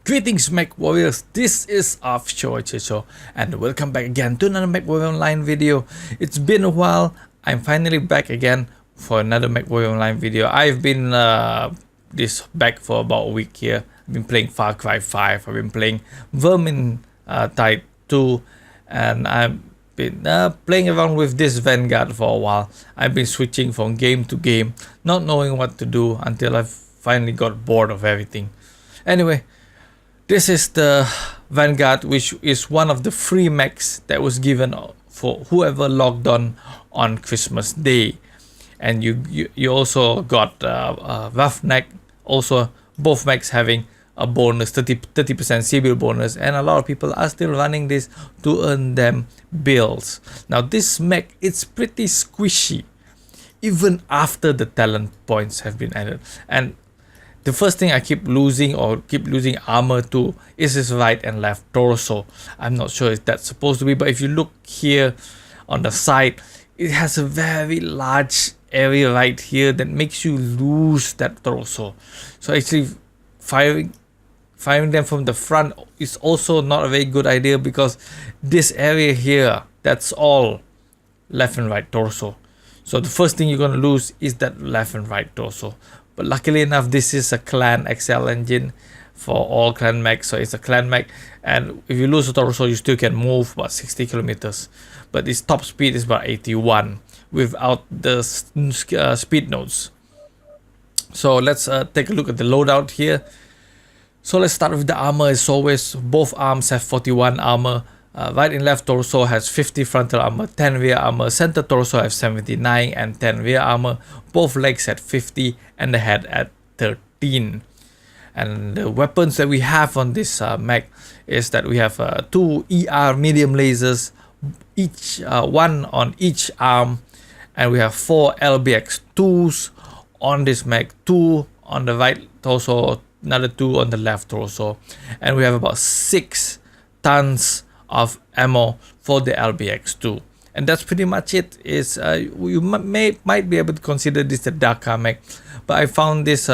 Greetings Mechwarriors, this is Offshore Show and welcome back again to another Mechwarrior Online video. It's been a while, I'm finally back again for another Mechwarrior Online video. I've been back for about a week here. I've been playing Far Cry 5, I've been playing Vermin Type 2, and I've been playing around with this Vanguard for a while. I've been switching from game to game, not knowing what to do until I've finally got bored of everything. Anyway, this is the Vanguard, which is one of the free mechs that was given for whoever logged on Christmas Day. And you also got Roughneck, also both mechs having a bonus, 30% civil bonus, and a lot of people are still running this to earn them bills. Now this mech, it's pretty squishy even after the talent points have been added. And the first thing I keep losing armor to is his right and left torso. I'm not sure if that's supposed to be, but if you look here on the side, it has a very large area right here that makes you lose that torso. So actually firing them from the front is also not a very good idea, because this area here, that's all left and right torso. So the first thing you're going to lose is that left and right torso. But luckily enough, this is a clan XL engine for all clan mechs, so it's a clan mech, and if you lose a torso, you still can move about 60 kilometers. But its top speed is about 81 without the speed nodes. So let's take a look at the loadout here. So let's start with the armor. As always, both arms have 41 armor. Right and left torso has 50 frontal armor, 10 rear armor. Center torso has 79 and 10 rear armor. Both legs at 50 and the head at 13. And the weapons that we have on this mech is that we have 2 ER medium lasers, each one on each arm, and we have 4 LBX2s on this mech, 2 on the right torso, another 2 on the left torso, and we have about 6 tons of ammo for the LBX2, and that's pretty much it. Is you might be able to consider this a Dakar mech, but I found this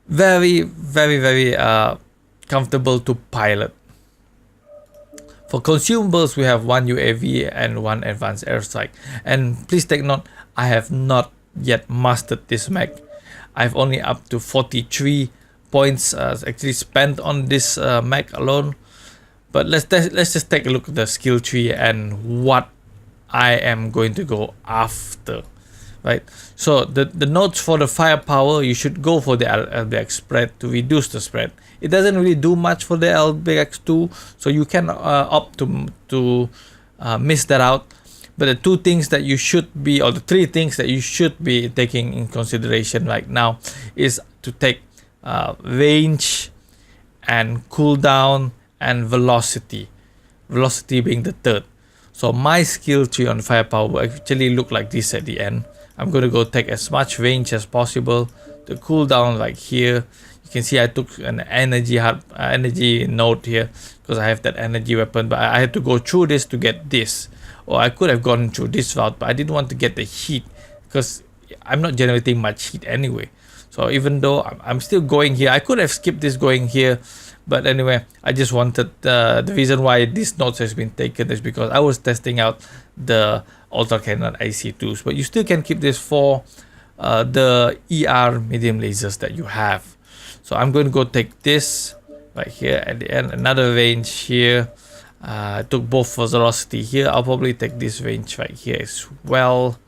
very comfortable to pilot. For consumables, we have 1 UAV and 1 advanced airstrike, and please take note, I have not yet mastered this mech. I've only up to 43 points actually spent on this mech alone. But let's just take a look at the skill tree and what I am going to go after, right? So the nodes for the firepower, you should go for the LBX spread to reduce the spread. It doesn't really do much for the LBX2, so you can opt to miss that out. But the 2 things that you should be, or the 3 things that you should be taking in consideration right now, is to take range and cooldown and velocity being the third. So my skill tree on firepower will actually look like this at the end. I'm going to go take as much range as possible. The cooldown like here, you can see I took an energy node here because I have that energy weapon, but I had to go through this to get this, or I could have gone through this route, but I didn't want to get the heat because I'm not generating much heat anyway. So even though I'm still going here, I could have skipped this going here. But anyway, I just wanted, the reason why this notes has been taken is because I was testing out the Ultra Cannon IC2s. But you still can keep this for the ER medium lasers that you have. So I'm going to go take this right here at the end, another range here. I took both for velocity here. I'll probably take this range right here as well.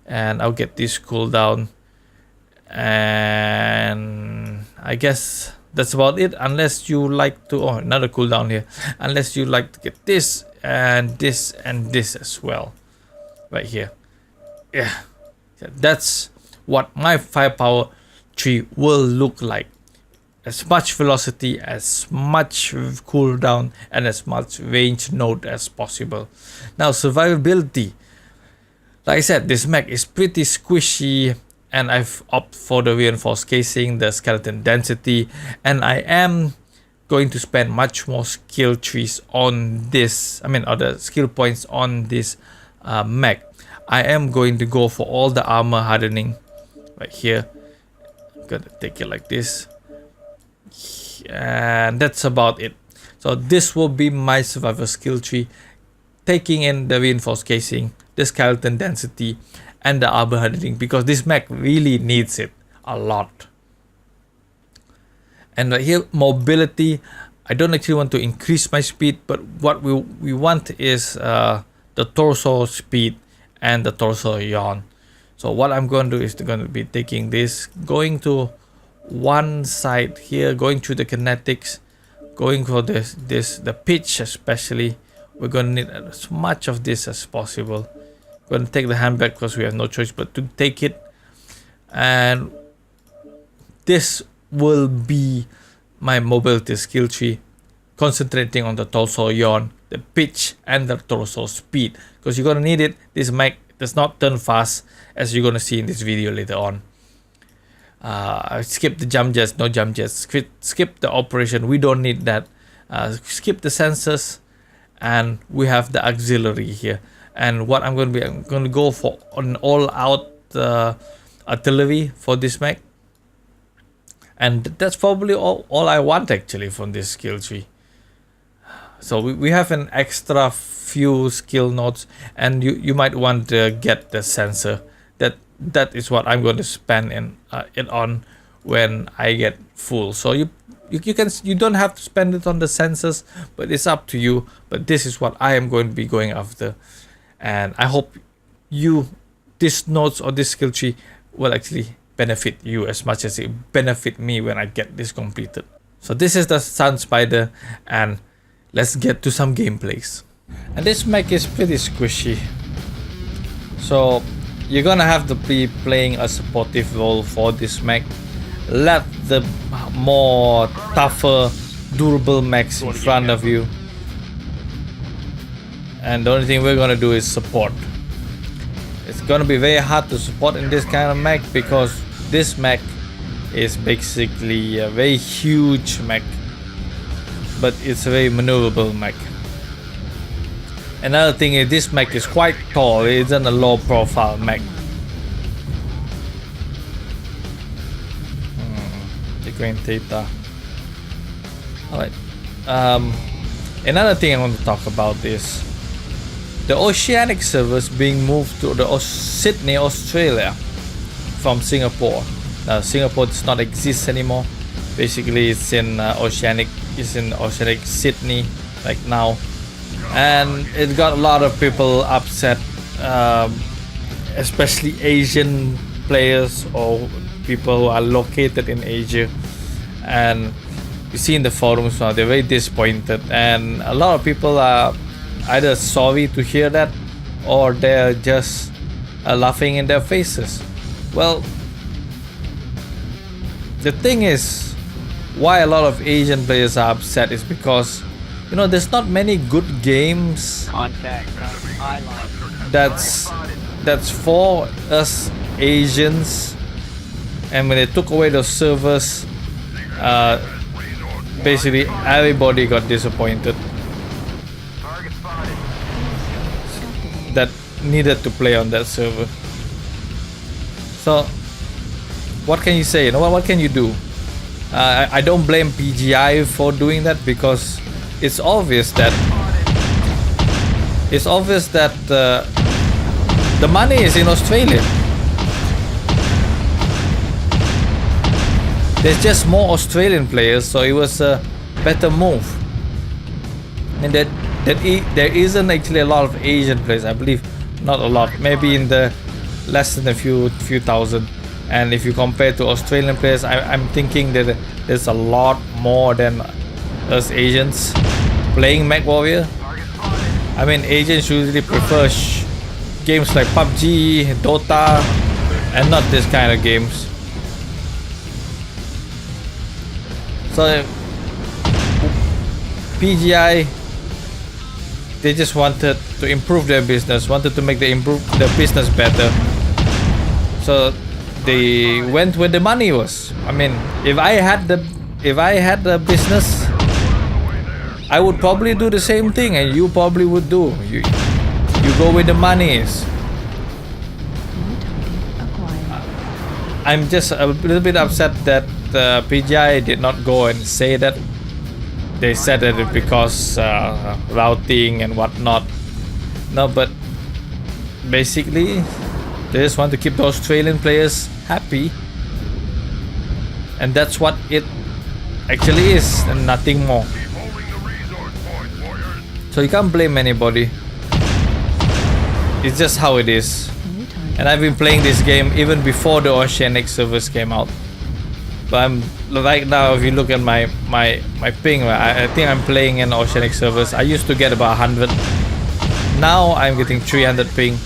And I'll get this cooldown. And I guess that's about it, unless you like to, oh, another cooldown here, unless you like to get this and this and this as well right here. Yeah, that's what my firepower tree will look like. As much velocity, as much cooldown, and as much range node as possible. Now survivability, like I said, this mech is pretty squishy, and I've opted for the reinforced casing, the skeleton density, and I am going to spend much more skill trees on this, or the skill points on this mech. I am going to go for all the armor hardening right here. I'm gonna take it like this. and that's about it. So this will be my survival skill tree, taking in the reinforced casing, the skeleton density, and the armor hardening, because this mech really needs it a lot. And right here, mobility, I don't actually want to increase my speed, but what we want is the torso speed and the torso yawn. So what I'm going to do is going to be taking this, going to one side here, going through the kinetics, going for the pitch especially. We're going to need as much of this as possible. We're going to take the handbag because we have no choice but to take it. And this will be my mobility skill tree, concentrating on the torso yawn, the pitch, and the torso speed, because you're going to need it. This mech does not turn fast, as you're going to see in this video later on. I skip the jump jets, no jump jets, skip the operation, we don't need that. Skip the sensors, and we have the auxiliary here. And what I'm going to go for an all-out artillery for this mech, and that's probably all I want actually from this skill tree. So we have an extra few skill nodes, and you might want to get the sensor. That is what I'm going to spend it on when I get full. So you don't have to spend it on the sensors, but it's up to you. But this is what I am going to be going after, and I hope this nodes or this skill tree will actually benefit you as much as it benefit me when I get this completed. So this is the Sun Spider, and let's get to some gameplays. And this mech is pretty squishy, so you're gonna have to be playing a supportive role for this mech. Let the more tougher, durable mechs in front of you, and the only thing we're gonna do is support. It's gonna be very hard to support in this kind of mech, because this mech is basically a very huge mech, but it's a very maneuverable mech. Another thing is this mech is quite tall. It isn't a low profile mech. The green theta. Alright. Another thing I want to talk about is the oceanic servers being moved to the Sydney, Australia from Singapore. Now Singapore does not exist anymore. Basically it's in oceanic Sydney like now. And it got a lot of people upset, especially Asian players or people who are located in Asia. And you see in the forums now, they're very disappointed, and a lot of people are either sorry to hear that, or they're just laughing in their faces. Well, the thing is, why a lot of Asian players are upset is because, you know, there's not many good games that's for us Asians, and when they took away those servers, basically everybody got disappointed that needed to play on that server. So what can you say? You know, what can you do? I don't blame PGI for doing that, because it's obvious that the money is in Australia. There's just more Australian players, so it was a better move. And there isn't actually a lot of Asian players, I believe. Not a lot, maybe in the less than a few thousand. And if you compare to Australian players, I'm thinking that there's a lot more than us Asians playing Mechwarrior. I mean, Asians usually prefer games like PUBG, Dota, and not this kind of games. So PGI, they just wanted to improve their business, wanted to make their business better. So they went where the money was. I mean, if I had the business, I would probably do the same thing, and you probably would do. You go where the money is. I'm just a little bit upset that PGI did not go and say that. They said that it because routing and whatnot. No, but basically they just want to keep those Australian players happy, and that's what it actually is, and nothing more. So you can't blame anybody. It's just how it is. And I've been playing this game even before the Oceanic servers came out. But I'm right now, if you look at my ping, I think I'm playing in Oceanic servers. I used to get about 100. Now I'm getting 300 ping.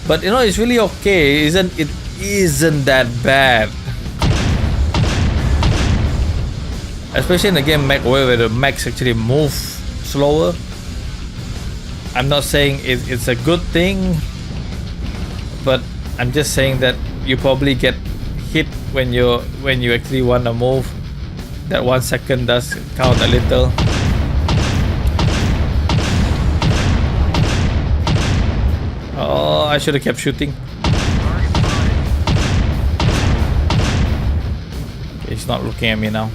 But you know, it's really okay. It isn't that bad. Especially in the game Mechwarriors, where the mechs actually move slower. I'm not saying it's a good thing, but I'm just saying that you probably get hit when you actually want to move. That 1 second does count a little. Oh, I should have kept shooting. Okay, he's not looking at me now.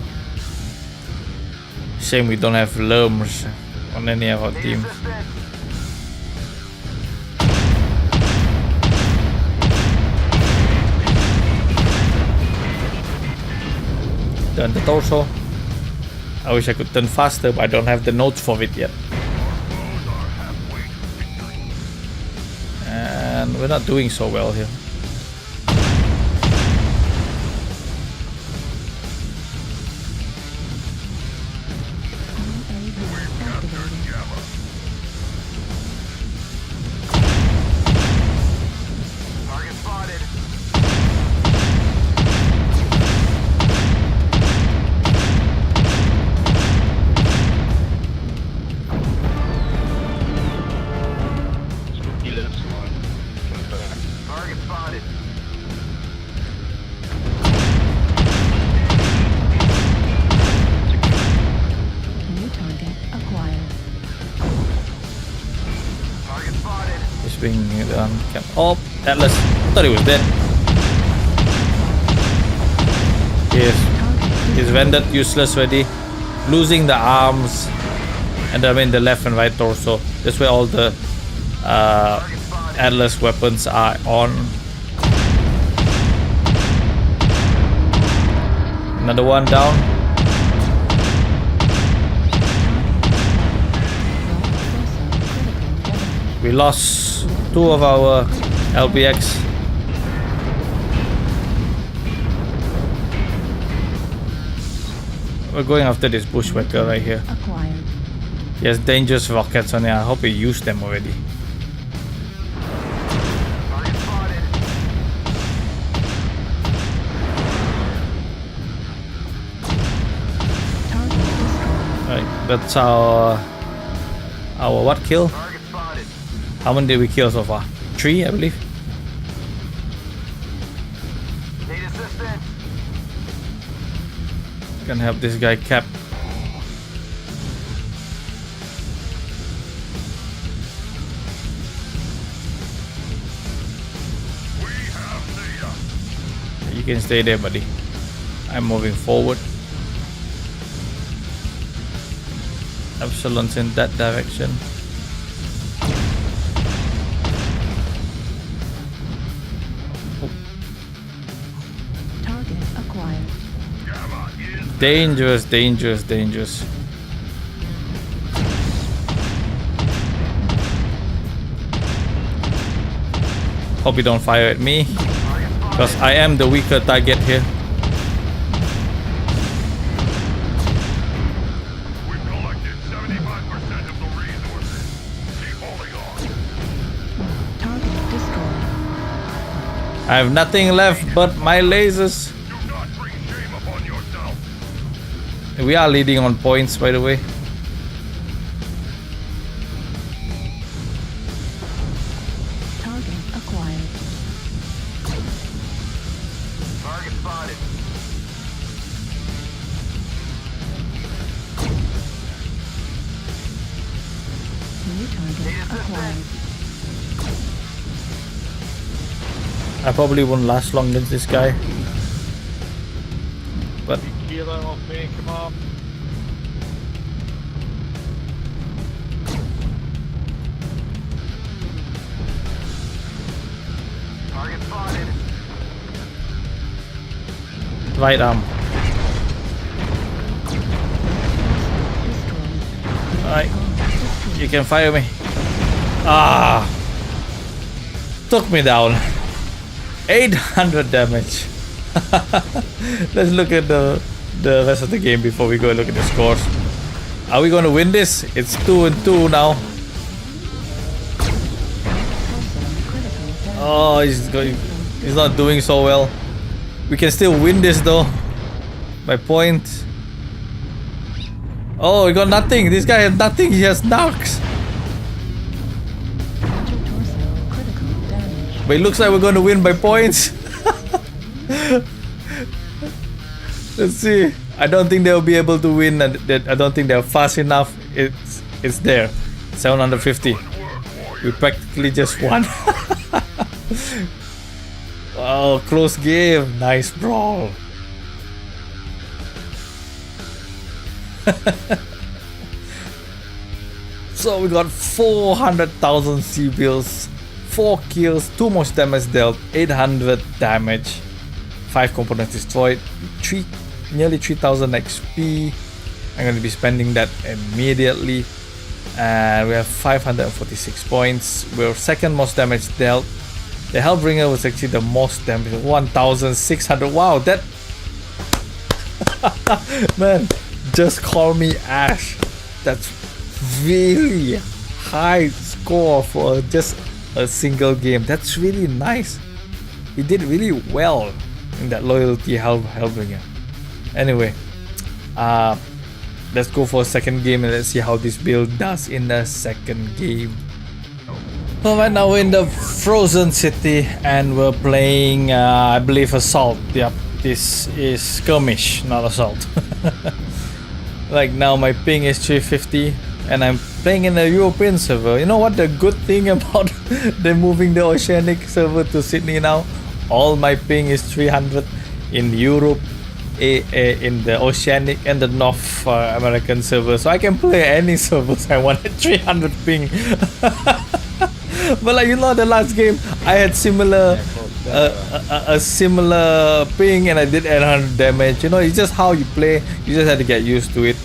Shame we don't have lerms on any of our teams. Turn the torso. I wish I could turn faster, but I don't have the notes for it yet. And we're not doing so well here. Bring it on. Oh, Atlas. I thought he was dead. Yes. He's rendered useless already. Losing the arms. And I mean the left and right torso. That's where all the Atlas weapons are on. Another one down. We lost 2 of our LBX. We're going after this bushwhacker right here. He has dangerous rockets on it. I hope he used them already. Right, that's our what kill? How many did we kill so far? 3, I believe. Need assistance. Can help this guy cap. You can stay there, buddy. I'm moving forward. Epsilon's in that direction. Dangerous, dangerous, dangerous. Hope you don't fire at me, because I am the weaker target here. We've collected 75% of the resources. Keep holding on. Target destroyed. I have nothing left but my lasers. We are leading on points, by the way. Target acquired. Target spotted. New target acquired. I probably won't last long against this guy. But Kilo off me, come on. Target spotted. right arm. Destroyed. Alright, you can fire me. Ah, took me down. 800 damage. Let's look at the rest of the game before we go look at the scores. Are we going to win this? It's 2-2 now. Oh, he's not doing so well. We can still win this though. By points. Oh, he got nothing. This guy has nothing. He has knocks. But it looks like we're going to win by points. Let's see. I don't think they'll be able to win. I don't think they're fast enough. It's there. 750. We practically just won. Wow, close game. Nice brawl. So we got 400,000 C bills, 4 kills, 2 most damage dealt, 800 damage, 5 components destroyed, nearly 3000 XP. I'm going to be spending that immediately. And we have 546 points. We're second most damage dealt. The Hellbringer was actually the most damage, 1600. Wow, that man, just call me Ash. That's really high score for just a single game. That's really nice. He did really well in that loyalty Hellbringer. Anyway, let's go for a second game and let's see how this build does in the second game. Well, right now we're in the Frozen City and we're playing, I believe, Assault. Yep, this is Skirmish, not Assault. Like now my ping is 350 and I'm playing in a European server. You know what the good thing about them moving the Oceanic server to Sydney now? All my ping is 300 in Europe, in the Oceanic and the North American server. So I can play any servers I want at 300 ping. But like, you know, the last game I had similar a similar ping and I did 800 damage. You know, it's just how you play. You just have to get used to it.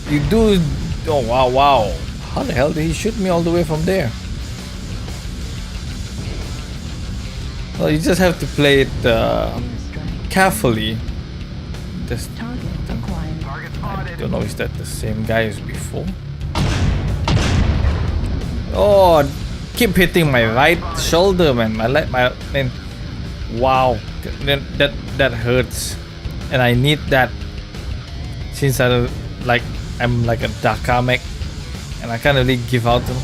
You do. Oh wow, how the hell did he shoot me all the way from there? Well, you just have to play it carefully. Just, I don't know, is that the same guy as before? Oh, keep hitting my right shoulder, man. Man. Wow, that hurts, and I need that since I'm like a Dakar mech, and I can't really give out them.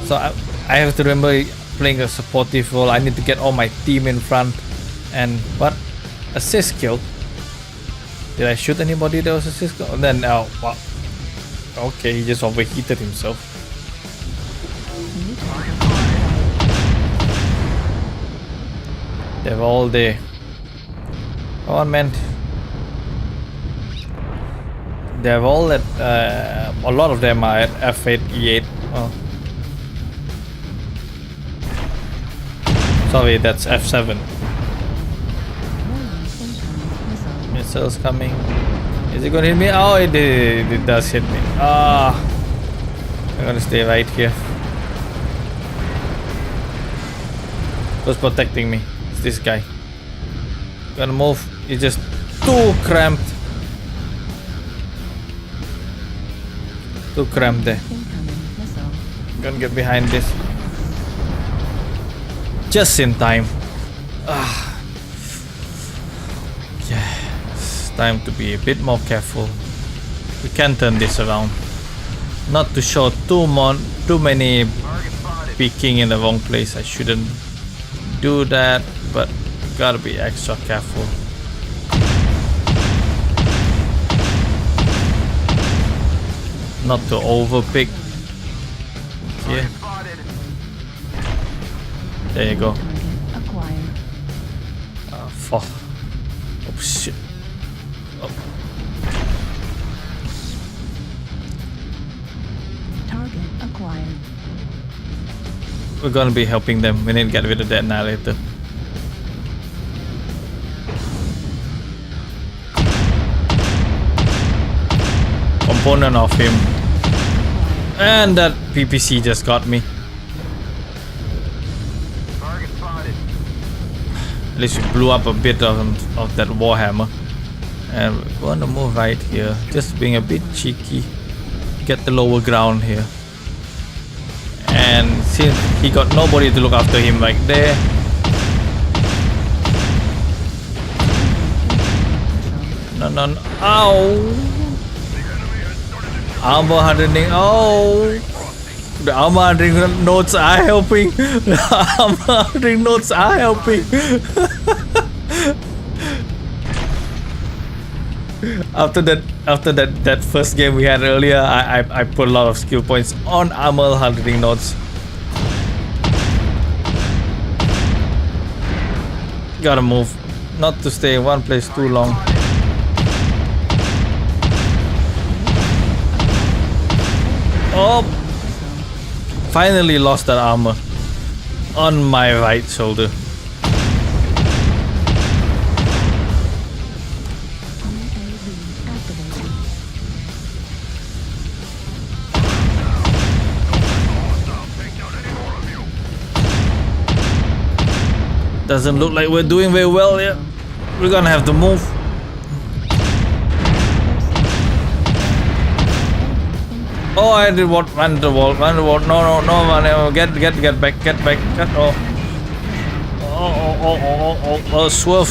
So I have to remember playing a supportive role. I need to get all my team in front. And what? Assist kill? Did I shoot anybody that was assist kill? And then wow. Okay, he just overheated himself. They're all there. Come on, man. They're all at a lot of them are at F8, E8. Oh. Sorry, that's F7. Missiles coming. Is it gonna hit me? Oh, it does hit me. Ah, I'm gonna stay right here. Who's protecting me? It's this guy. Gonna move. He's just too cramped. Too cramped there. Gonna get behind this. Just in time. Yeah, it's time to be a bit more careful. We can turn this around. Not to show too many peeking in the wrong place. I shouldn't do that, but gotta be extra careful. Not to overpick. Yeah. There you go. Fuck. Oh shit. Target acquired. We're gonna be helping them. We need to get rid of that annihilator. Component of him. And that PPC just got me. Target spotted. At least we blew up a bit of that Warhammer. And we're going to move right here. Just being a bit cheeky. Get the lower ground here. And since he got nobody to look after him right there. No, no, no. Ow! Armor hardening. Oh! The armor hardening nodes are helping. The armor hardening nodes are helping. After that first game we had earlier, I put a lot of skill points on armor hardening nodes. Gotta move, not to stay in one place too long. Oh! Finally lost that armor on my right shoulder. Doesn't look like we're doing very well here. We're gonna have to move. Oh, I did what? Run the wall. No, get back, oh, swerve.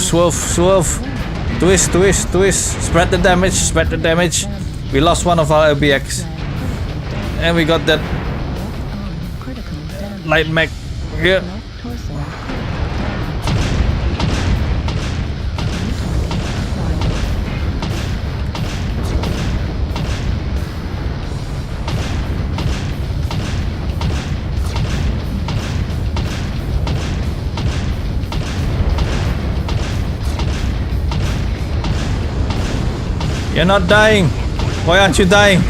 Twist. Spread the damage. We lost one of our LBX. And we got that Critical damage. light mech here. Left torso. You're not dying. Why aren't you dying?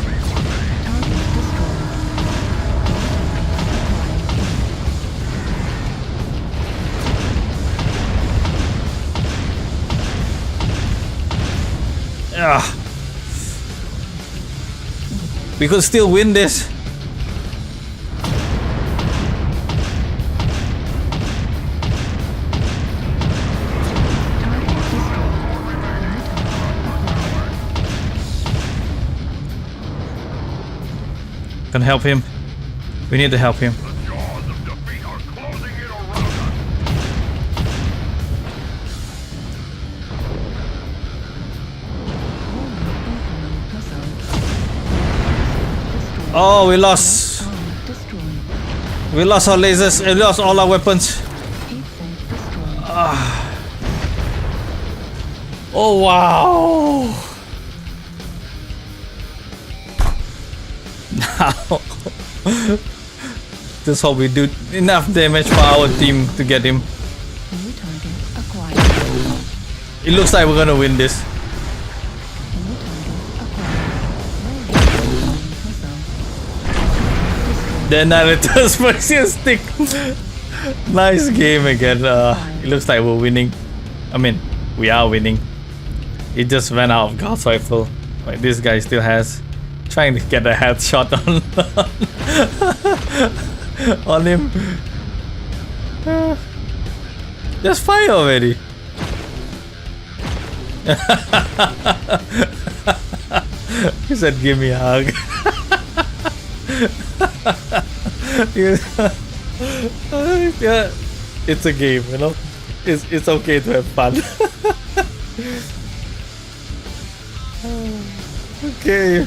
Ah. We could still win this. Can help him. We need to help him. The jaws of defeat are closing in around us. Oh, we lost. We lost our lasers. We lost all our weapons. Oh wow. Now, just hope we do enough damage for our team to get him. New target acquired. It looks like we're gonna win this. New target acquired. The narrator's versus stick. Nice game again. It looks like we're winning. I mean, we are winning. It just ran out of gas rifle. Like this guy still has. Trying to get a headshot on him. Just fire already. He said, "Give me a hug." Yeah, it's a game, you know. It's okay to have fun. Okay.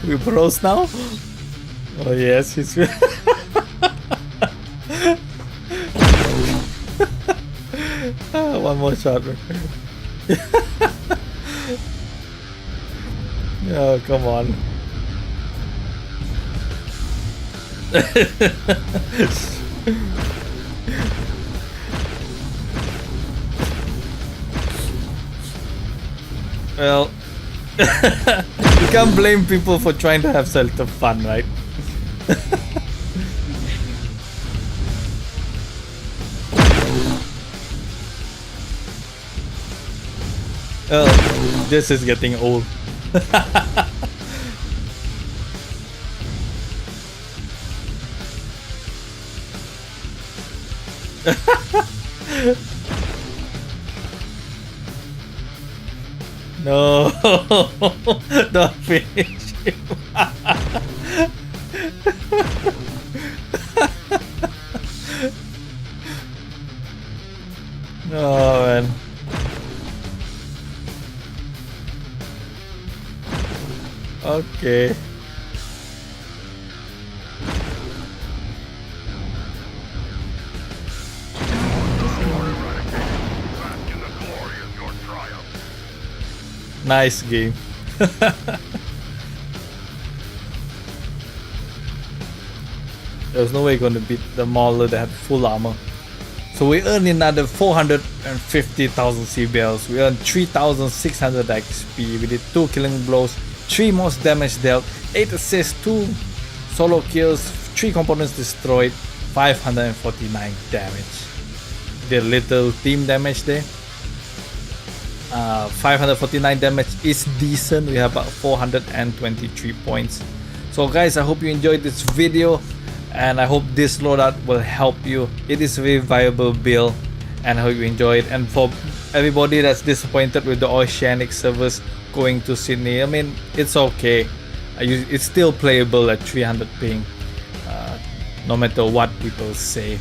We bros now? Oh yes, he's one more shot. Oh, come on. Well, you can't blame people for trying to have sort of fun, right? Oh, this is getting old. No, don't finish him. Oh man. Okay. Bask in the glory of your triumph. Nice game. There's no way going to beat the Mauler that had full armor. So we earned another 450,000 CBLs. We earned 3,600 XP. We did 2 killing blows, 3 most damage dealt, 8 assists, 2 solo kills, 3 components destroyed, 549 damage. Did a little team damage there. 549 damage is decent. We have about 423 points. So guys, I hope you enjoyed this video, and I hope this loadout will help you. It is a very viable build, and I hope you enjoy it. And for everybody that's disappointed with the Oceanic servers going to Sydney, I mean, it's okay. It's still playable at 300 ping, no matter what people say.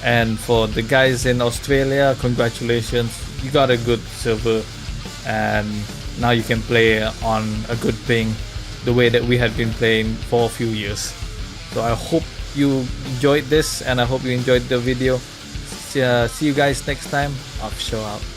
And for the guys in Australia, congratulations, you got a good server, and now you can play on a good ping the way that we had been playing for a few years. So I hope you enjoyed this, and I hope you enjoyed the video. See you guys next time. Offshore out.